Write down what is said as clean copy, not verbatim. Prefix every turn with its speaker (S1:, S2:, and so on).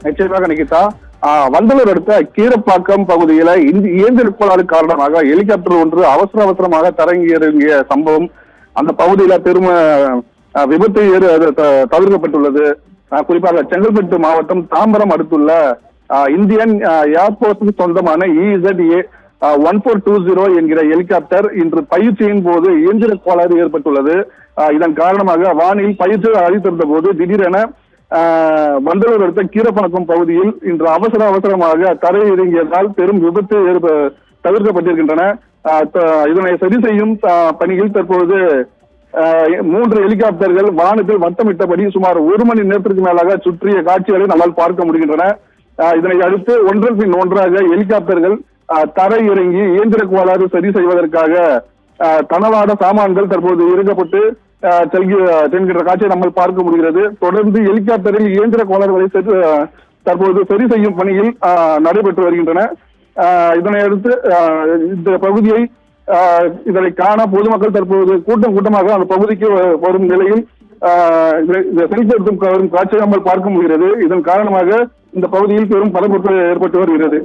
S1: நிச்சயமாக நிகிதா. வண்டலூர் அடுத்த கீரப்பாக்கம் பகுதியில இயந்திர கோளாறு காரணமாக ஹெலிகாப்டர் ஒன்று அவசரமாக தரங்கி சம்பவம் அந்த பகுதியில பெரும் விபத்து தவிர்க்கப்பட்டுள்ளது. குறிப்பாக செங்கல்பட்டு மாவட்டம் தாம்பரம் அடுத்துள்ள இந்தியன் ஏர்போர்ட்டுக்கு சொந்தமான EZA 1420 என்கிற ஹெலிகாப்டர் இன்று பயிற்சியின் போது இயந்திர கோளாறு ஏற்பட்டுள்ளது. இதன் காரணமாக வானில் பயிற்சி அளித்திருந்த போது திடீரென வண்டலூர் அடுத்த கீரப்பாக்கம் பகுதியில் இன்று அவசரமாக தரை இறங்கியதால் பெரும் விபத்து தவிர்க்கப்பட்டிருக்கின்றன. இதனை சரி செய்யும் பணியில் தற்போது 3 ஹெலிகாப்டர்கள் வானத்தில் வட்டமிட்டபடி சுமார் 1 மணி நேரத்திற்கு மேலாக சுற்றிய காட்சிகளை நம்மால் பார்க்க முடிகின்றன. இதனை அடுத்து ஒன்றன் பின் ஒன்றாக ஹெலிகாப்டர்கள் தரை இறங்கி இயந்திர கோளாறு சரி செய்வதற்காக தனவாட சாமான்கள் தற்போது இறக்கப்பட்டு செல்கின்ற காட்சியை நம்ம பார்க்க முடிகிறது. தொடர்ந்து ஹெலிகாப்டரில் இயந்திர கோளாறுகளை தற்போது சரி செய்யும் பணியில் நடைபெற்று வருகின்றன. இதனை அடுத்து இந்த பகுதியை இதனை காண பொதுமக்கள் தற்போது கூட்டமாக அந்த பகுதிக்கு வரும் நிலையில் செல்ஃபி எடுத்தும் வரும் காட்சியை நம்ம பார்க்க முடிகிறது. இதன் காரணமாக இந்த பகுதியில் பெரும் பரபரப்பு ஏற்பட்டு வருகிறது.